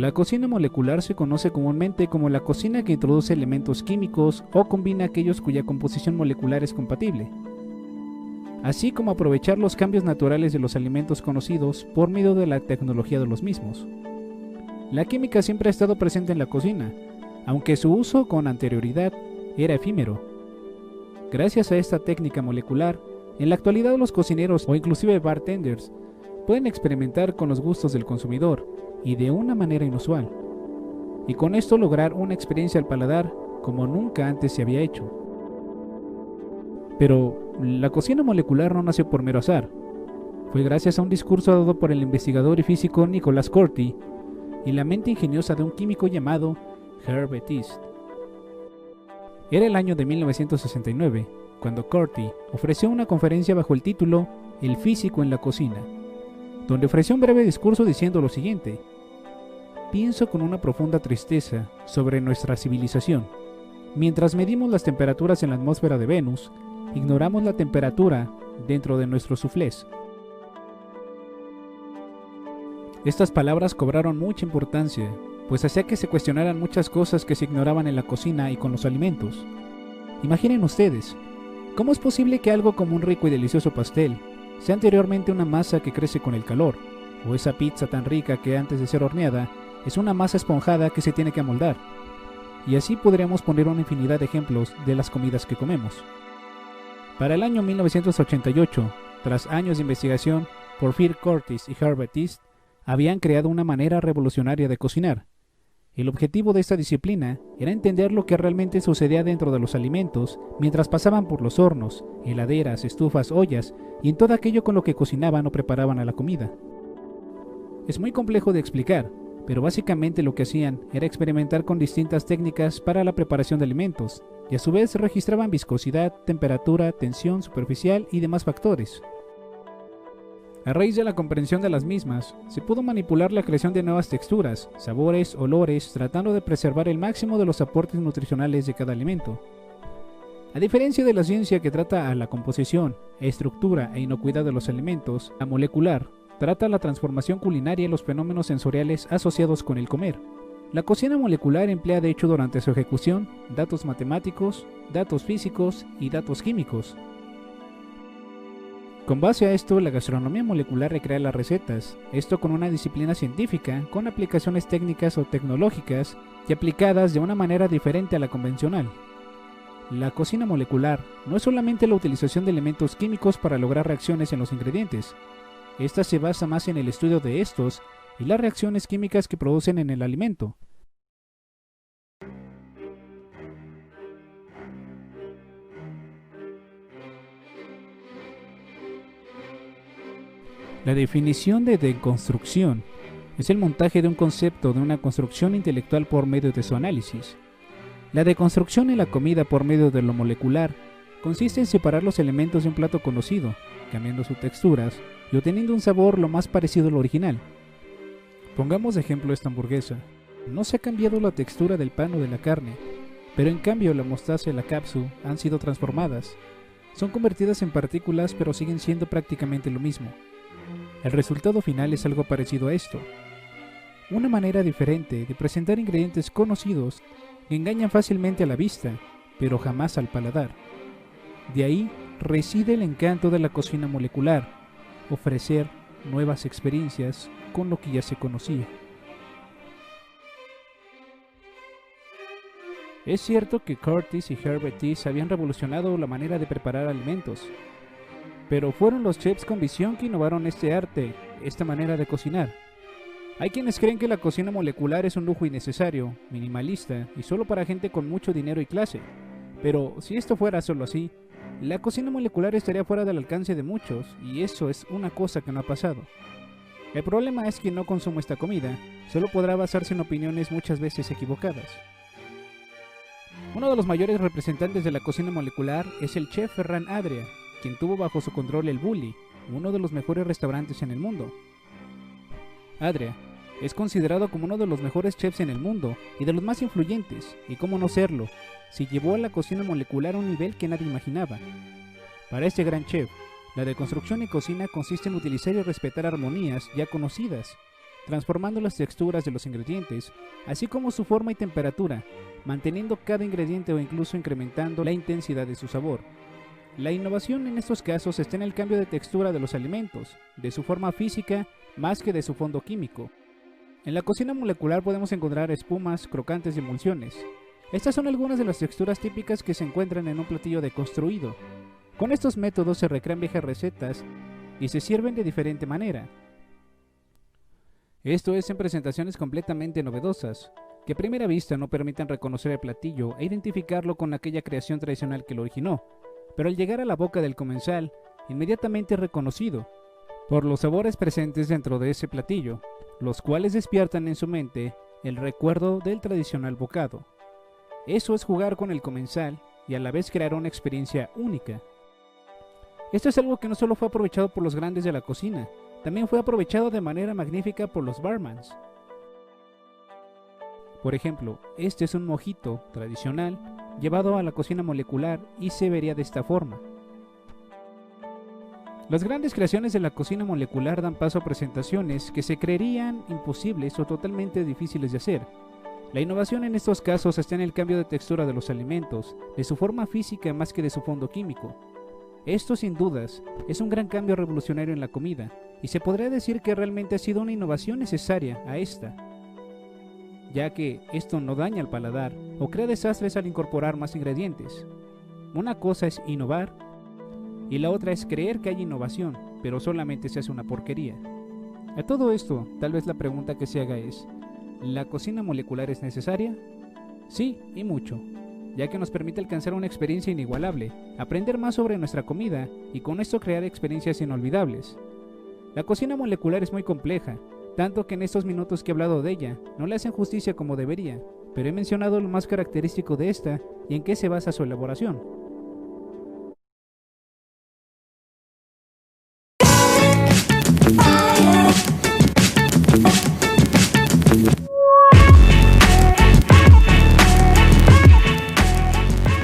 La cocina molecular se conoce comúnmente como la cocina que introduce elementos químicos o combina aquellos cuya composición molecular es compatible, así como aprovechar los cambios naturales de los alimentos conocidos por medio de la tecnología de los mismos. La química siempre ha estado presente en la cocina, aunque su uso con anterioridad era efímero. Gracias a esta técnica molecular, en la actualidad los cocineros o inclusive bartenders pueden experimentar con los gustos del consumidor y de una manera inusual, y con esto lograr una experiencia al paladar como nunca antes se había hecho. Pero la cocina molecular no nació por mero azar. Fue gracias a un discurso dado por el investigador y físico Nicholas Corti y la mente ingeniosa de un químico llamado Herbert East. Era el año de 1969, cuando Corti ofreció una conferencia bajo el título El físico en la cocina, donde ofreció un breve discurso diciendo lo siguiente: pienso con una profunda tristeza sobre nuestra civilización. Mientras medimos las temperaturas en la atmósfera de Venus, ignoramos la temperatura dentro de nuestros soufflés. Estas palabras cobraron mucha importancia, pues hacía que se cuestionaran muchas cosas que se ignoraban en la cocina y con los alimentos. Imaginen ustedes, ¿cómo es posible que algo como un rico y delicioso pastel sea anteriormente una masa que crece con el calor, o esa pizza tan rica que antes de ser horneada es una masa esponjada que se tiene que amoldar? Y así podríamos poner una infinidad de ejemplos de las comidas que comemos. Para el año 1988, tras años de investigación, Porfiry Curtis y Herbert East habían creado una manera revolucionaria de cocinar. El objetivo de esta disciplina era entender lo que realmente sucedía dentro de los alimentos mientras pasaban por los hornos, heladeras, estufas, ollas y en todo aquello con lo que cocinaban o preparaban a la comida. Es muy complejo de explicar, pero básicamente lo que hacían era experimentar con distintas técnicas para la preparación de alimentos, y a su vez registraban viscosidad, temperatura, tensión superficial y demás factores. A raíz de la comprensión de las mismas, se pudo manipular la creación de nuevas texturas, sabores, olores, tratando de preservar el máximo de los aportes nutricionales de cada alimento. A diferencia de la ciencia que trata a la composición, estructura e inocuidad de los alimentos, la molecular trata la transformación culinaria y los fenómenos sensoriales asociados con el comer. La cocina molecular emplea de hecho durante su ejecución datos matemáticos, datos físicos y datos químicos. Con base a esto, la gastronomía molecular recrea las recetas, esto con una disciplina científica, con aplicaciones técnicas o tecnológicas y aplicadas de una manera diferente a la convencional. La cocina molecular no es solamente la utilización de elementos químicos para lograr reacciones en los ingredientes. Esta se basa más en el estudio de estos y las reacciones químicas que producen en el alimento. La definición de deconstrucción es el montaje de un concepto de una construcción intelectual por medio de su análisis. La deconstrucción en la comida por medio de lo molecular consiste en separar los elementos de un plato conocido, cambiando sus texturas y obteniendo un sabor lo más parecido al original. Pongamos de ejemplo esta hamburguesa. No se ha cambiado la textura del pan o de la carne, pero en cambio la mostaza y la capsu han sido transformadas. Son convertidas en partículas pero siguen siendo prácticamente lo mismo. El resultado final es algo parecido a esto. Una manera diferente de presentar ingredientes conocidos que engañan fácilmente a la vista, pero jamás al paladar. De ahí reside el encanto de la cocina molecular, ofrecer nuevas experiencias con lo que ya se conocía. Es cierto que Curtis y Herbert East habían revolucionado la manera de preparar alimentos, pero fueron los chefs con visión que innovaron este arte, esta manera de cocinar. Hay quienes creen que la cocina molecular es un lujo innecesario, minimalista y solo para gente con mucho dinero y clase. Pero si esto fuera solo así, la cocina molecular estaría fuera del alcance de muchos, y eso es una cosa que no ha pasado. El problema es que quien no consume esta comida solo podrá basarse en opiniones muchas veces equivocadas. Uno de los mayores representantes de la cocina molecular es el chef Ferran Adrià, quien tuvo bajo su control el Bulli, uno de los mejores restaurantes en el mundo. Adrià es considerado como uno de los mejores chefs en el mundo y de los más influyentes, y cómo no serlo, si llevó a la cocina molecular a un nivel que nadie imaginaba. Para este gran chef, la deconstrucción en cocina consiste en utilizar y respetar armonías ya conocidas, transformando las texturas de los ingredientes, así como su forma y temperatura, manteniendo cada ingrediente o incluso incrementando la intensidad de su sabor. La innovación en estos casos está en el cambio de textura de los alimentos, de su forma física más que de su fondo químico. En la cocina molecular podemos encontrar espumas, crocantes y emulsiones. Estas son algunas de las texturas típicas que se encuentran en un platillo deconstruido. Con estos métodos se recrean viejas recetas y se sirven de diferente manera. Esto es en presentaciones completamente novedosas, que a primera vista no permiten reconocer el platillo e identificarlo con aquella creación tradicional que lo originó, pero al llegar a la boca del comensal, inmediatamente es reconocido por los sabores presentes dentro de ese platillo, los cuales despiertan en su mente el recuerdo del tradicional bocado. Eso es jugar con el comensal y a la vez crear una experiencia única. Esto es algo que no solo fue aprovechado por los grandes de la cocina, también fue aprovechado de manera magnífica por los barmans. Por ejemplo, este es un mojito tradicional llevado a la cocina molecular y se vería de esta forma. Las grandes creaciones de la cocina molecular dan paso a presentaciones que se creerían imposibles o totalmente difíciles de hacer. La innovación en estos casos está en el cambio de textura de los alimentos, de su forma física más que de su fondo químico. Esto sin dudas es un gran cambio revolucionario en la comida, y se podría decir que realmente ha sido una innovación necesaria a esta, ya que esto no daña al paladar o crea desastres al incorporar más ingredientes. Una cosa es innovar y la otra es creer que hay innovación, pero solamente se hace una porquería. A todo esto, tal vez la pregunta que se haga es, ¿la cocina molecular es necesaria? Sí, y mucho, ya que nos permite alcanzar una experiencia inigualable, aprender más sobre nuestra comida y con esto crear experiencias inolvidables. La cocina molecular es muy compleja, tanto que en estos minutos que he hablado de ella, no le hacen justicia como debería, pero he mencionado lo más característico de esta y en qué se basa su elaboración.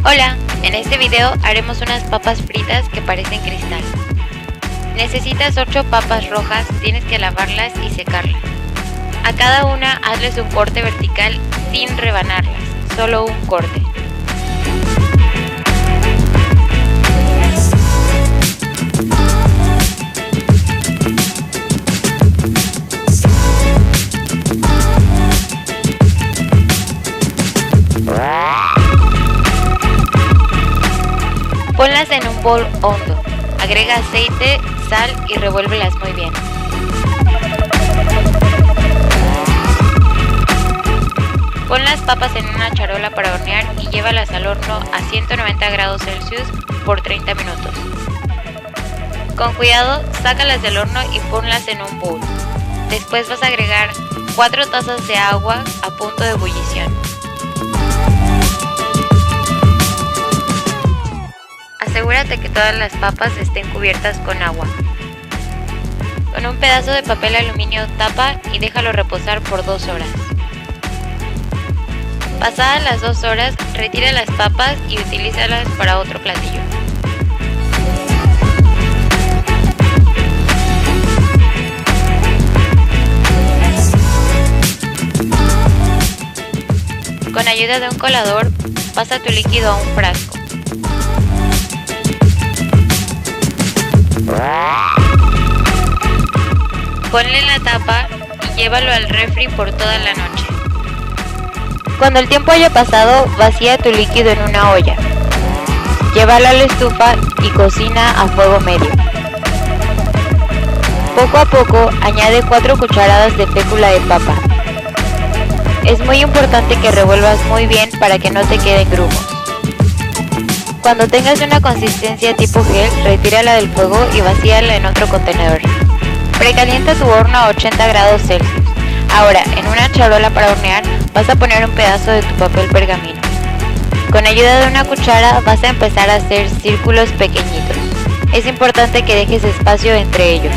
Hola, en este video haremos unas papas fritas que parecen cristal. Necesitas 8 papas rojas, tienes que lavarlas y secarlas. A cada una hazles un corte vertical sin rebanarlas, solo un corte. Ponlas en un bol hondo, agrega aceite, sal y revuélvelas muy bien. Pon las papas en una charola para hornear y llévalas al horno a 190 grados Celsius por 30 minutos. Con cuidado, sácalas del horno y ponlas en un bowl. Después vas a agregar 4 tazas de agua a punto de ebullición. Asegúrate que todas las papas estén cubiertas con agua. Con un pedazo de papel aluminio tapa y déjalo reposar por 2 horas. Pasadas las 2 horas, retira las papas y utilízalas para otro platillo. Con ayuda de un colador, pasa tu líquido a un frasco. Ponle la tapa y llévalo al refri por toda la noche. Cuando el tiempo haya pasado, vacía tu líquido en una olla. Llévalo a la estufa y cocina a fuego medio. Poco a poco, añade 4 cucharadas de fécula de papa. Es muy importante que revuelvas muy bien para que no te queden grumos. Cuando tengas una consistencia tipo gel, retírala del fuego y vacíala en otro contenedor. Precalienta tu horno a 80 grados Celsius. Ahora, en una charola para hornear, vas a poner un pedazo de tu papel pergamino. Con ayuda de una cuchara vas a empezar a hacer círculos pequeñitos. Es importante que dejes espacio entre ellos.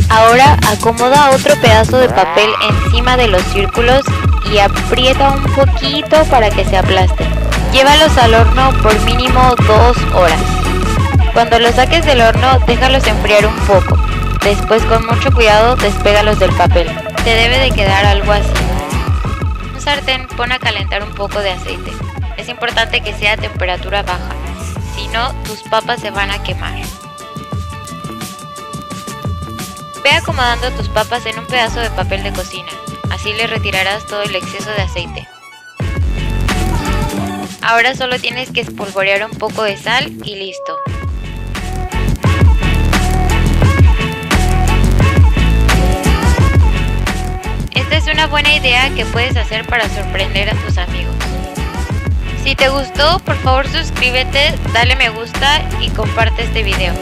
Ahora acomoda otro pedazo de papel encima de los círculos y aprieta un poquito para que se aplasten. Llévalos al horno por mínimo 2 horas. Cuando los saques del horno, déjalos enfriar un poco. Después, con mucho cuidado, despégalos del papel. Te debe de quedar algo así. En un sartén, pon a calentar un poco de aceite. Es importante que sea a temperatura baja, si no, tus papas se van a quemar. Ve acomodando tus papas en un pedazo de papel de cocina. Así le retirarás todo el exceso de aceite. Ahora solo tienes que espolvorear un poco de sal y listo. Esta es una buena idea que puedes hacer para sorprender a tus amigos. Si te gustó, por favor suscríbete, dale me gusta y comparte este video.